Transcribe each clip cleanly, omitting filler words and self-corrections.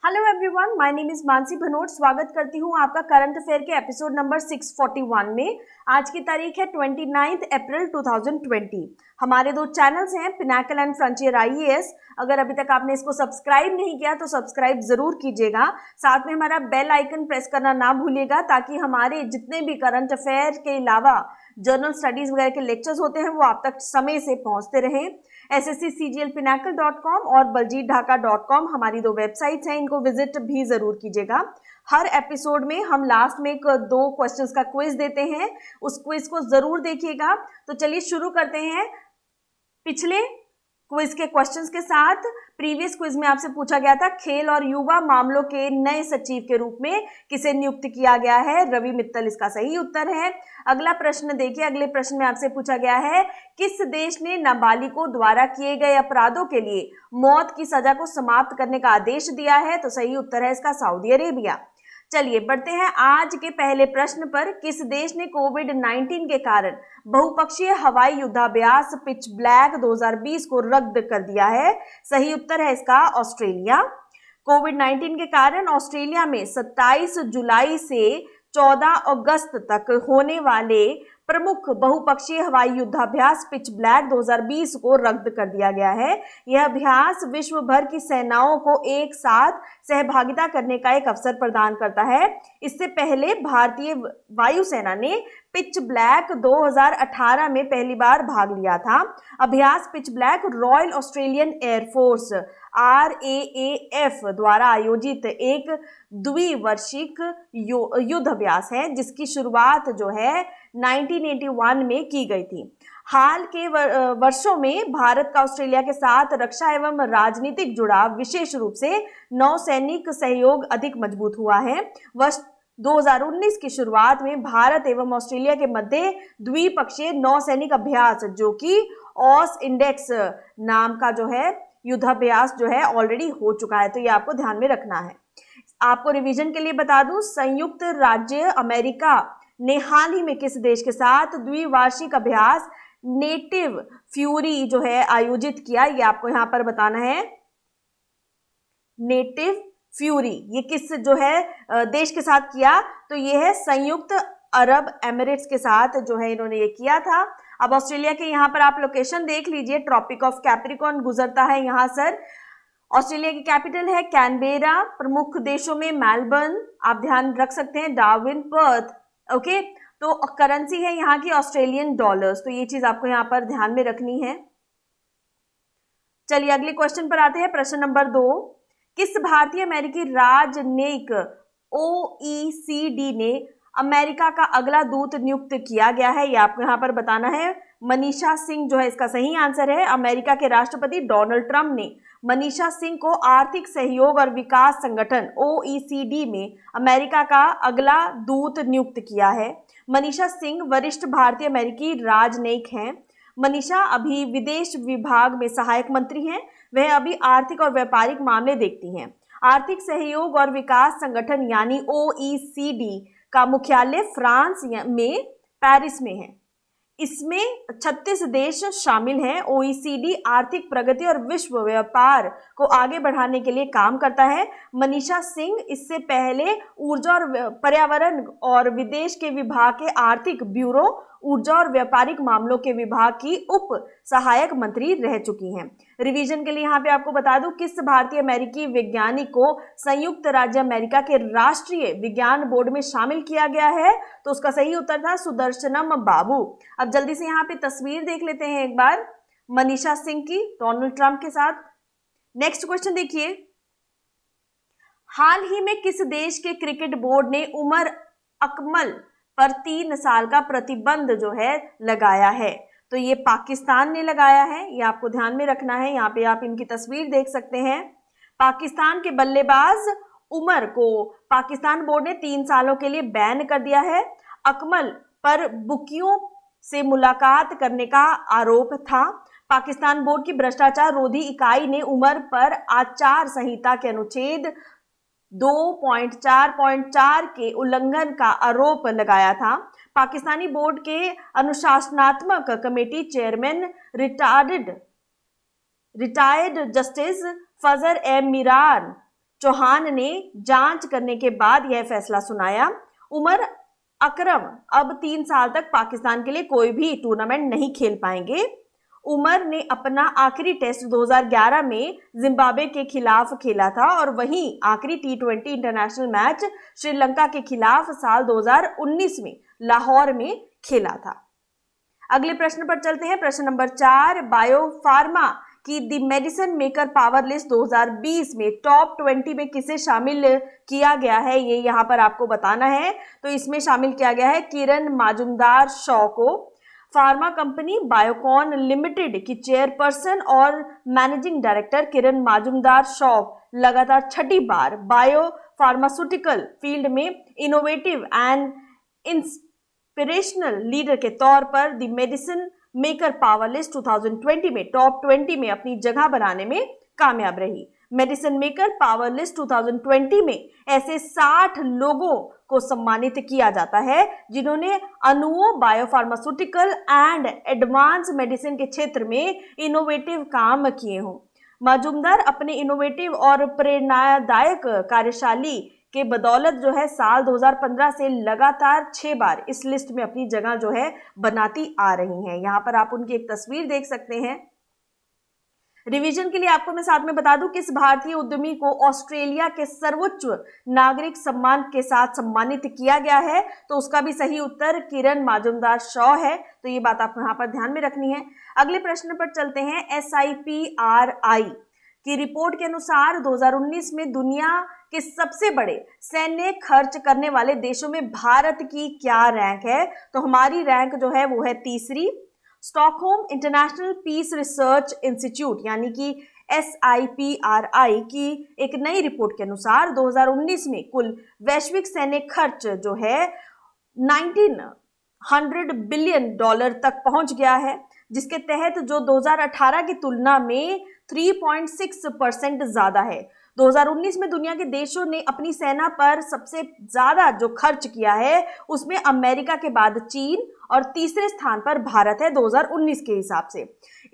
Hello everyone, my name is Mansi Bhanot. स्वागत करती हूँ आपका करंट अफेयर के एपिसोड नंबर 641 में। आज की तारीख है 29 अप्रैल 2020। हमारे दो चैनल्स हैं, पिनाकल एंड फ्रंटियर IAS। अगर अभी तक आपने इसको सब्सक्राइब नहीं किया तो सब्सक्राइब जरूर कीजिएगा। साथ में हमारा बेल आइकन प्रेस करना ना भूलिएगा, ताकि हमारे जितने भी करंट अफेयर के अलावा जर्नल स्टडीज वगैरह के लेक्चर्स होते हैं वो आप तक समय से पहुंचते रहें। SSCCGLPinacle.com और baljeetdhaka.com हमारी दो वेबसाइट्स हैं, इनको विजिट भी जरूर कीजिएगा। हर एपिसोड में हम लास्ट में एक दो क्वेश्चंस का क्विज देते हैं, उस क्विज को जरूर देखिएगा। तो चलिए शुरू करते हैं पिछले क्विज के क्वेश्चंस के साथ। प्रीवियस क्विज में आपसे पूछा गया था खेल और युवा मामलों के नए सचिव के रूप में किसे नियुक्त किया गया है? रवि मित्तल इसका सही उत्तर है। अगला प्रश्न देखिए, अगले प्रश्न में आपसे पूछा गया है किस देश ने नाबालिगों द्वारा किए गए अपराधों के लिए मौत की सजा को समाप्त करने का आदेश दिया है? तो सही उत्तर है इसका सऊदी अरेबिया। चलिए बढ़ते हैं आज के पहले प्रश्न पर। किस देश ने कोविड-19 के कारण बहुपक्षीय हवाई युद्धाभ्यास पिच ब्लैक 2020 को रद्द कर दिया है? सही उत्तर है इसका ऑस्ट्रेलिया। कोविड-19 के कारण ऑस्ट्रेलिया में 27 जुलाई से 14 अगस्त तक होने वाले प्रमुख बहुपक्षीय हवाई युद्धाभ्यास पिच ब्लैक 2020 को रद्द कर दिया गया है। यह अभ्यास विश्व भर की सेनाओं को एक साथ सहभागिता करने का एक अवसर प्रदान करता है। इससे पहले भारतीय वायुसेना ने पिच ब्लैक 2018 में पहली बार भाग लिया था। अभ्यास pitch black royal Australian air force RAAF द्वारा आयोजित एक द्विवार्षिक युद्ध अभ्यास है, जिसकी शुरुआत जो है 1981 में की गई थी। हाल के वर्षों में भारत का ऑस्ट्रेलिया के साथ रक्षा एवं राजनीतिक जुड़ाव, विशेष रूप से नौसैनिक सहयोग अधिक मजबूत हुआ है। वर्ष 2019 की शुरुआत में भारत एवं ऑस्ट्रेलिया के मध्य द्विपक्षीय नौसैनिक अभ्यास, जो कि ऑस इंडेक्स नाम का जो है युद्धाभ्यास जो है ऑलरेडी हो चुका है। तो ये आपको ध्यान में रखना है। आपको रिवीजन के लिए बता दूं, संयुक्त राज्य अमेरिका ने हाल ही में किस देश के साथ द्विवार्षिक अभ्यास नेटिव फ्यूरी जो है आयोजित किया? ये आपको यहां पर बताना है। नेटिव फ्यूरी ये किस जो है देश के साथ किया? तो ये है संयुक्त अरब एमिरेट्स के साथ जो है इन्होंने ये किया था। अब ऑस्ट्रेलिया के यहाँ पर आप लोकेशन देख लीजिए, ट्रॉपिक ऑफ कैप्रिकॉर्न गुजरता है यहाँ सर। ऑस्ट्रेलिया की कैपिटल है कैनबेरा। प्रमुख देशों में मेलबर्न, आप ध्यान रख सकते हैं, डार्विन, पर्थ। ओके, तो करेंसी है यहाँ की ऑस्ट्रेलियन डॉलर्स। तो ये चीज आपको यहाँ पर ध्यान में रखनी है। चलिए अगले क्वेश्चन पर आते हैं। प्रश्न नंबर 2, किस भारतीय अमेरिकी राजनयिक OECD ने अमेरिका का अगला दूत नियुक्त किया गया है? ये आपको यहाँ पर बताना है। मनीषा सिंह जो है इसका सही आंसर है। अमेरिका के राष्ट्रपति डोनाल्ड ट्रंप ने मनीषा सिंह को आर्थिक सहयोग और विकास संगठन OECD में अमेरिका का अगला दूत नियुक्त किया है। मनीषा सिंह वरिष्ठ भारतीय अमेरिकी राजनयिक हैं। मनीषा अभी विदेश विभाग में सहायक मंत्री हैं। वह अभी आर्थिक और व्यापारिक मामले देखती हैं। आर्थिक सहयोग और विकास संगठन यानी OECD का मुख्यालय फ्रांस में पेरिस में है। इसमें 36 देश शामिल हैं। OECD आर्थिक प्रगति और विश्व व्यापार को आगे बढ़ाने के लिए काम करता है। मनीषा सिंह इससे पहले ऊर्जा और पर्यावरण और विदेश के विभाग के आर्थिक ब्यूरो, ऊर्जा और व्यापारिक मामलों के विभाग की उप सहायक मंत्री रह चुकी हैं। रिवीजन के लिए यहाँ पे आपको बता दूं, किस भारतीय अमेरिकी वैज्ञानिक को संयुक्त राज्य अमेरिका के राष्ट्रीय विज्ञान बोर्ड में शामिल किया गया है? तो उसका सही उत्तर था सुदर्शनम बाबू। अब जल्दी से यहाँ पे तस्वीर देख लेते हैं एक बार मनीषा सिंह की डोनाल्ड ट्रंप के साथ। नेक्स्ट क्वेश्चन देखिए, हाल ही में किस देश के क्रिकेट बोर्ड ने उमर अकमल पर 3 साल का प्रतिबंध जो है लगाया है? तो ये पाकिस्तान ने लगाया है। ये आपको ध्यान में रखना है। यहाँ पे आप इनकी तस्वीर देख सकते हैं। पाकिस्तान के बल्लेबाज उमर को पाकिस्तान बोर्ड ने 3 सालों के लिए बैन कर दिया है। अकमल पर बुकियों से मुलाकात करने का आरोप था। पाकिस्तान बोर्ड की भ्रष्टाचार रोधी इकाई ने उमर पर आचार संहिता के अनुच्छेद 2.4.4 के उल्लंघन का आरोप लगाया था। पाकिस्तानी बोर्ड के अनुशासनात्मक कमेटी चेयरमैन रिटायर्ड जस्टिस फजर ए मीरान चौहान ने जांच करने के बाद यह फैसला सुनाया। उमर अकरम अब 3 साल तक पाकिस्तान के लिए कोई भी टूर्नामेंट नहीं खेल पाएंगे। उमर ने अपना आखिरी टेस्ट 2011 में जिम्बाब्वे के खिलाफ खेला था और वहीं आखिरी T20 इंटरनेशनल मैच श्रीलंका के खिलाफ साल 2019 में लाहौर में खेला था। अगले प्रश्न पर चलते हैं। प्रश्न नंबर 4, बायोफार्मा की the medicine maker power list 2020 में टॉप 20 में किसे शामिल किया गया है, ये यहाँ पर आपको बताना है। तो इसमें शामिल किया गया है किरण माजुमदार शॉ को। फार्मा कंपनी बायोकॉन लिमिटेड की चेयरपर्सन और मैनेजिंग डायरेक्टर किरण माजुमदार शॉ लगातार 6ठी बार बायो फार्मास्यूटिकल फील्ड में इनोवेटिव एंड इंस्पिरेशनल लीडर के तौर पर the medicine maker power list 2020 में टॉप 20 में अपनी जगह बनाने में कामयाब रही। मेडिसिन मेकर पावर लिस्ट 2020 में ऐसे 60 लोगों को सम्मानित किया जाता है जिन्होंने अनुओं, बायोफार्मास्यूटिकल एंड एडवांस मेडिसिन के क्षेत्र में इनोवेटिव काम किए हों। मजुमदार अपने इनोवेटिव और प्रेरणादायक कार्यशैली के बदौलत जो है साल 2015 से लगातार 6 बार इस लिस्ट में अपनी जगह जो है बनाती आ रही हैं। यहाँ पर आप उनकी एक तस्वीर देख सकते हैं। रिवीजन के लिए आपको मैं साथ में बता दूं, किस भारतीय उद्यमी को ऑस्ट्रेलिया के सर्वोच्च नागरिक सम्मान के साथ सम्मानित किया गया है, तो उसका भी सही उत्तर किरण माजुमदार शॉ है। तो ये बात आपको यहाँ पर ध्यान में रखनी है। अगले प्रश्न पर चलते हैं। SIPRI की रिपोर्ट के अनुसार 2019 में दुनिया के सबसे बड़े सैन्य खर्च करने वाले देशों में भारत की क्या रैंक है, तो हमारी रैंक जो है वो है 3री। Stockholm International Peace Research Institute यानी कि SIPRI की एक नई रिपोर्ट के अनुसार 2019 में कुल वैश्विक सैन्य खर्च जो है 1900 बिलियन डॉलर तक पहुंच गया है, जिसके तहत जो 2018 की तुलना में 3.6% ज्यादा है। 2019 में दुनिया के देशों ने अपनी सेना पर सबसे ज्यादा जो खर्च किया है उसमें अमेरिका के बाद चीन और तीसरे स्थान पर भारत है 2019 के हिसाब से।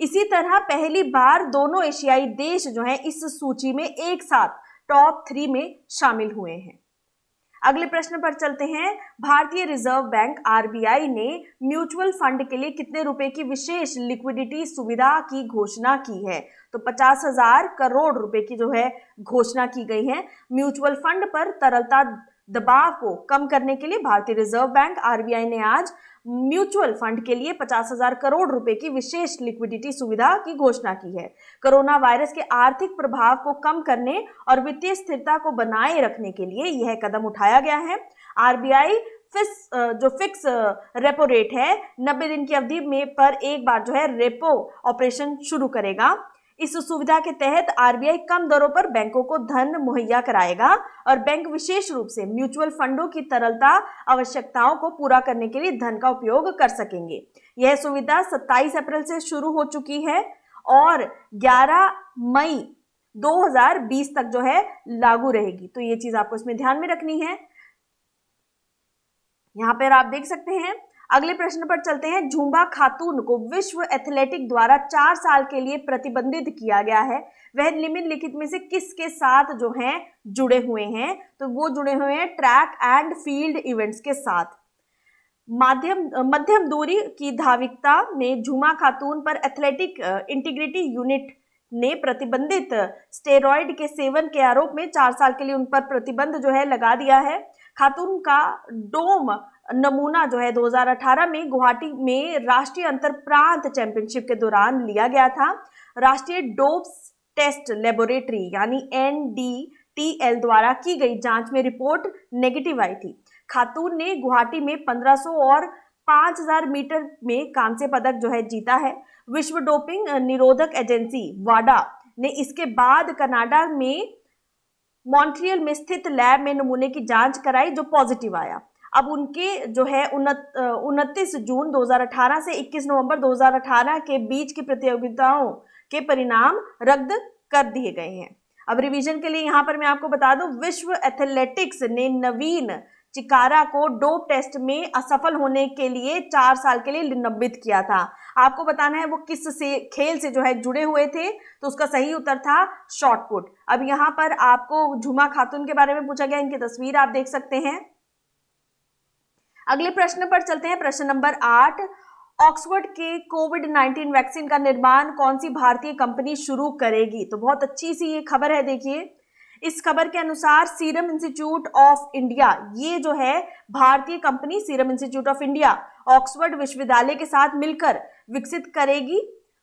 इसी तरह पहली बार दोनों एशियाई देश जो हैं इस सूची में एक साथ टॉप 3 में शामिल हुए हैं। अगले प्रश्न पर चलते हैं। भारतीय रिजर्व बैंक RBI ने म्यूचुअल फंड के लिए कितने रुपए की विशेष लिक्विडिटी सुविधा की घोषणा की है, तो 50,000 करोड़ रुपए की जो है घोषणा की गई है। म्यूचुअल फंड पर तरलता दबाव को कम करने के लिए भारतीय रिजर्व बैंक RBI ने आज म्यूचुअल फंड के लिए 50,000 करोड़ रुपए की विशेष लिक्विडिटी सुविधा की घोषणा की है। कोरोना वायरस के आर्थिक प्रभाव को कम करने और वित्तीय स्थिरता को बनाए रखने के लिए यह कदम उठाया गया है। RBI फिक्स रेपो रेट है 90 दिन की अवधि में पर एक बार जो है रेपो ऑपरेशन शुरू करेगा। इस सुविधा के तहत RBI कम दरों पर बैंकों को धन मुहैया कराएगा और बैंक विशेष रूप से म्यूचुअल फंडों की तरलता आवश्यकताओं को पूरा करने के लिए धन का उपयोग कर सकेंगे। यह सुविधा 27 अप्रैल से शुरू हो चुकी है और 11 मई 2020 तक जो है लागू रहेगी। तो ये चीज आपको इसमें ध्यान में रखनी है। यहाँ पर आप देख सकते हैं। अगले प्रश्न पर चलते हैं। झूंबा खातून को विश्व एथलेटिक द्वारा 4 साल के लिए प्रतिबंधित किया गया है। वह निम्नलिखित में से किसके साथ जो हैं जुड़े हुए हैं, तो वो जुड़े हुए हैं ट्रैक एंड फील्ड इवेंट्स के साथ। मध्यम दूरी की धाविकता में झूमा खातून पर एथलेटिक इंटीग्रिटी यूनिट ने प्रतिबंधित स्टेरॉइड के सेवन के आरोप में 4 साल के लिए उन पर प्रतिबंध जो है लगा दिया है। खातून का डोम नमूना जो है 2018 में गुवाहाटी में राष्ट्रीय अंतर प्रांत चैंपियनशिप के दौरान लिया गया था। राष्ट्रीय डोप टेस्ट लेबोरेटरी यानी NDTL द्वारा की गई जांच में रिपोर्ट नेगेटिव आई थी। खातून ने गुवाहाटी में 1500 और 5000 मीटर में कांस्य पदक जो है जीता है। विश्व डोपिंग निरोधक एजेंसी वाडा ने इसके बाद कनाडा में मॉन्ट्रियल में स्थित लैब में नमूने की जांच कराई जो पॉजिटिव आया। अब उनके जो है 29 जून 2018 से 21 नवंबर 2018 के बीच की प्रतियोगिताओं के परिणाम रद्द कर दिए गए हैं। अब रिवीजन के लिए यहाँ पर मैं आपको बता दूं, विश्व एथलेटिक्स ने नवीन चिकारा को डोप टेस्ट में असफल होने के लिए 4 साल के लिए निलंबित किया था। आपको बताना है वो किस से खेल से जो है जुड़े हुए थे, तो उसका सही उत्तर था शॉट पुट। अब यहाँ पर आपको झुमा खातून के बारे में पूछा गया, इनकी तस्वीर आप देख सकते हैं। अगले प्रश्न पर चलते हैं, प्रश्न नंबर 8। ऑक्सफोर्ड के कोविड-19 वैक्सीन का निर्माण कौन सी भारतीय कंपनी शुरू करेगी? तो बहुत अच्छी सी ये खबर है। देखिए, इस खबर के अनुसार सीरम इंस्टीट्यूट ऑफ इंडिया, ये जो है भारतीय company serum institute of India Oxford विश्वविद्यालय के साथ मिलकर विकसित करेगी।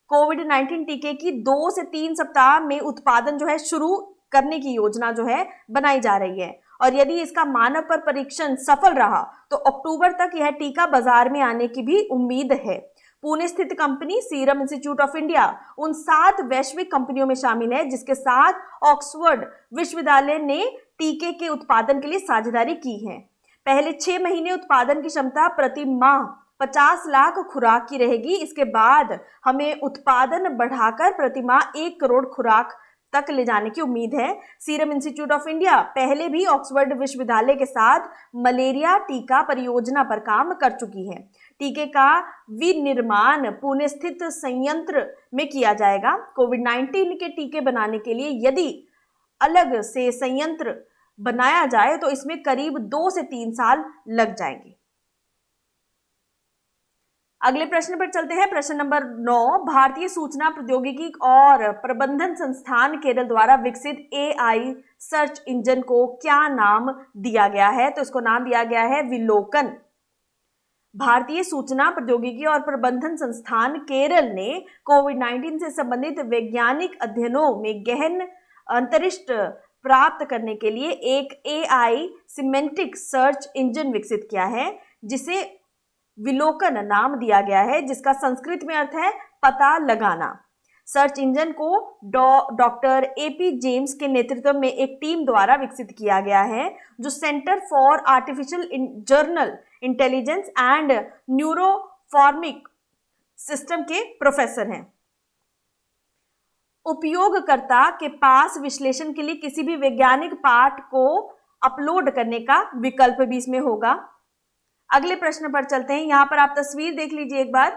कोविड-19 टीके की 2 से 3 सप्ताह में उत्पादन जो है शुरू करने की योजना जो है बनाई जा रही है, और यदि इसका मानव पर परीक्षण सफल रहा तो अक्टूबर तक यह टीका बाजार में आने की भी उम्मीद है। पुणे स्थित company serum institute of India उन 7 वैश्विक कंपनियों में शामिल है जिसके साथ ऑक्सफोर्ड विश्वविद्यालय ने टीके के उत्पादन के लिए साझेदारी की है। पहले 6 महीने उत्पादन की क्षमता प्रति माह 50 लाख खुराक की रहेगी। इसके बाद हमें उत्पादन बढ़ाकर प्रति माह 1 करोड़ खुराक तक ले जाने की उम्मीद है। सीरम इंस्टीट्यूट ऑफ इंडिया पहले भी ऑक्सफोर्ड विश्वविद्यालय के साथ मलेरिया टीका परियोजना पर काम कर चुकी है। टीके का विनिर्माण पुणे स्थित संयंत्र में किया जाएगा। कोविड-19 के टीके बनाने के लिए यदि अलग से संयंत्र बनाया जाए तो इसमें करीब 2 से 3 साल लग जाएंगे। अगले प्रश्न पर चलते हैं, प्रश्न नंबर 9। भारतीय सूचना प्रौद्योगिकी और प्रबंधन संस्थान केरल द्वारा विकसित AI सर्च इंजन को क्या नाम दिया गया है? तो इसको नाम दिया गया है विलोकन। भारतीय सूचना प्रौद्योगिकी और प्रबंधन संस्थान केरल ने कोविड-19 से संबंधित वैज्ञानिक अध्ययनों में गहन अंतरिक्ष प्राप्त करने के लिए एक AI सिमेंटिक सर्च इंजन विकसित किया है जिसे विलोकन नाम दिया गया है, जिसका संस्कृत में अर्थ है पता लगाना। सर्च इंजन को डॉक्टर AP जेम्स के नेतृत्व में एक टीम द्वारा विकसित किया गया है जो centre for artificial journal intelligence and neuromorphic system के प्रोफेसर हैं। उपयोगकर्ता के पास विश्लेषण के लिए किसी भी वैज्ञानिक पाठ को अपलोड करने का विकल्प भी इसमें होगा। अगले प्रश्न पर चलते हैं, यहां पर आप तस्वीर देख लीजिए एक बार।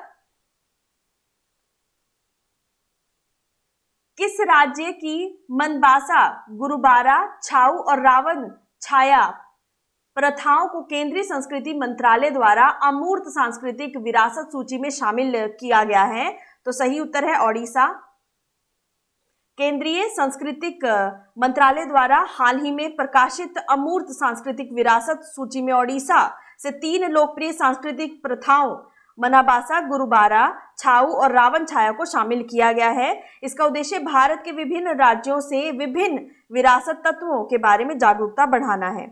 किस राज्य की मनबासा, गुरुबारा, छाऊ और रावण छाया प्रथाओं को केंद्रीय संस्कृति मंत्रालय द्वारा अमूर्त सांस्कृतिक विरासत सूची में शामिल किया गया है? तो सही उत्तर है ओडिशा। केंद्रीय सांस्कृतिक मंत्रालय द्वारा हाल ही में प्रकाशित अमूर्त सांस्कृतिक विरासत सूची में ओडिशा से 3 लोकप्रिय सांस्कृतिक प्रथाओं मनाबासा, गुरुबारा, छाऊ और रावण छाया को शामिल किया गया है। इसका उद्देश्य भारत के विभिन्न राज्यों से विभिन्न विरासत तत्वों के बारे में जागरूकता बढ़ाना है।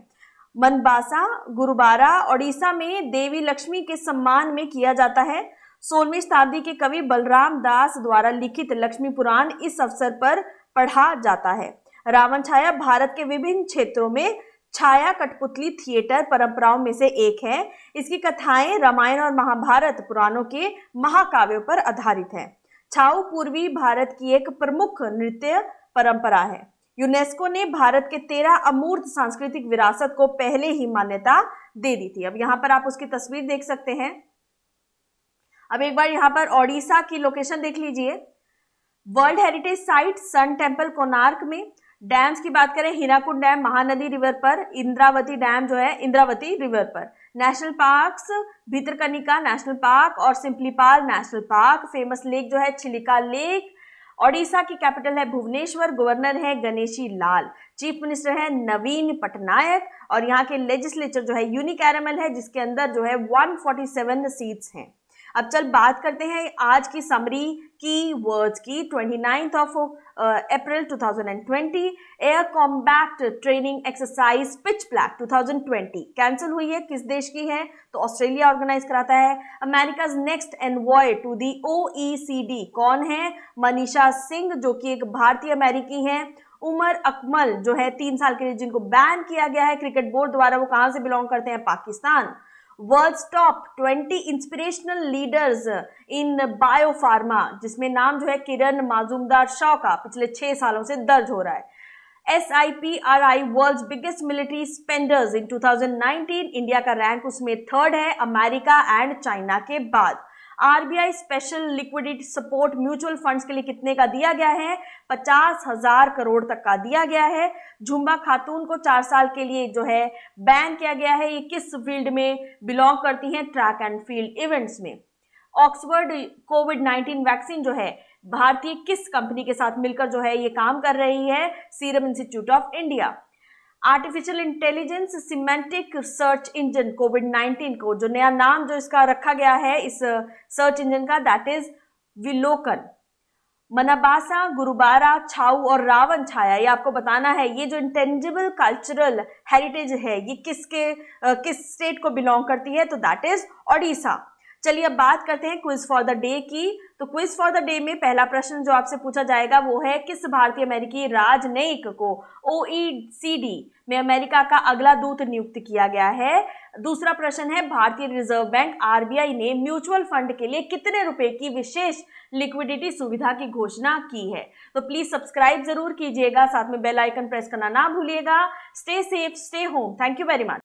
मनबासा गुरुबारा ओडिशा में देवी लक्ष्मी के सम्मान में किया जाता है। 16वीं शताब्दी के कवि बलराम दास द्वारा लिखित लक्ष्मी पुराण इस अवसर पर पढ़ा जाता है। रावण छाया भारत के विभिन्न क्षेत्रों में छाया कठपुतली थिएटर परंपराओं में से एक है। इसकी कथाएं रामायण और महाभारत पुराणों के महाकाव्यों पर आधारित है। छाऊ पूर्वी भारत की एक प्रमुख नृत्य परंपरा है। यूनेस्को ने भारत के 13 अमूर्त सांस्कृतिक विरासत को पहले ही मान्यता दे दी थी। अब यहाँ पर आप उसकी तस्वीर देख सकते हैं। अब एक बार यहाँ पर ओडिशा की लोकेशन देख लीजिए। World heritage site sun temple Konark में। डैम्स की बात करें, हीराकुड डैम महानदी रिवर पर, इंद्रावती डैम जो है इंद्रावती रिवर पर। National parks Bhitarkanika national park और Simlipal national park. Famous lake जो है चिलिका लेक। ओडिशा की कैपिटल है भुवनेश्वर। गवर्नर है गणेशी लाल। चीफ मिनिस्टर है नवीन पटनायक। और यहाँ के लेजिस्लेचर जो है यूनिकैरमल है, जिसके अंदर जो है 147 सीट्स हैं। अब चल बात करते हैं आज की समरी की वर्ड्स की। 29 अप्रैल 2020 air combat training exercise pitch black 2020 cancel हुई है। किस देश की है? तो ऑस्ट्रेलिया ऑर्गेनाइज कराता है। America's next envoy to the OECD कौन है? मनीषा सिंह, जो कि एक भारतीय अमेरिकी हैं। उमर अकमल जो है 3 साल के लिए जिनको बैन किया गया है क्रिकेट बोर्ड द्वारा, वो कहां से बिलोंग करते हैं? Pakistan. World's top 20 inspirational leaders in biopharma, जिसमें नाम जो है किरण माजुमदार शॉ का पिछले 6 सालों से दर्ज हो रहा है। SIPRI world's biggest military spenders in 2019, India का रैंक उसमें थर्ड है, अमेरिका एंड चाइना के बाद। RBI special liquidity support mutual funds के लिए कितने का दिया गया है? 50,000 करोड़ तक का दिया गया है। झुम्बा खातून को 4 साल के लिए जो है बैन किया गया है। ये किस फील्ड में बिलोंग करती हैं? ट्रैक एंड फील्ड इवेंट्स में। ऑक्सफोर्ड कोविड-19 वैक्सीन जो है भारतीय किस कंपनी के साथ मिलकर जो है ये काम कर रही है? Serum institute of India. Artificial intelligence semantic search engine कोविड-19 को जो नया नाम जो इसका रखा गया है इस सर्च इंजन का, दैट इज विलोकन। मनाबासा, गुरुबारा, छाऊ और रावण छाया, ये आपको बताना है। ये जो इंटेंजिबल कल्चरल हेरिटेज है ये किस स्टेट को बिलोंग करती है? तो दैट इज ओडिशा। चलिए अब बात करते हैं क्विज फॉर द डे की। तो क्विज फॉर द डे में पहला प्रश्न जो आपसे पूछा जाएगा वो है, किस भारतीय अमेरिकी राजनयिक को OECD में अमेरिका का अगला दूत नियुक्त किया गया है? दूसरा प्रश्न है, भारतीय रिजर्व बैंक RBI ने म्यूचुअल फंड के लिए कितने रुपए की विशेष लिक्विडिटी सुविधा की घोषणा की है? तो प्लीज सब्सक्राइब जरूर कीजिएगा, साथ में बेल आइकन प्रेस करना ना भूलिएगा। Stay safe, stay home. Thank you very much.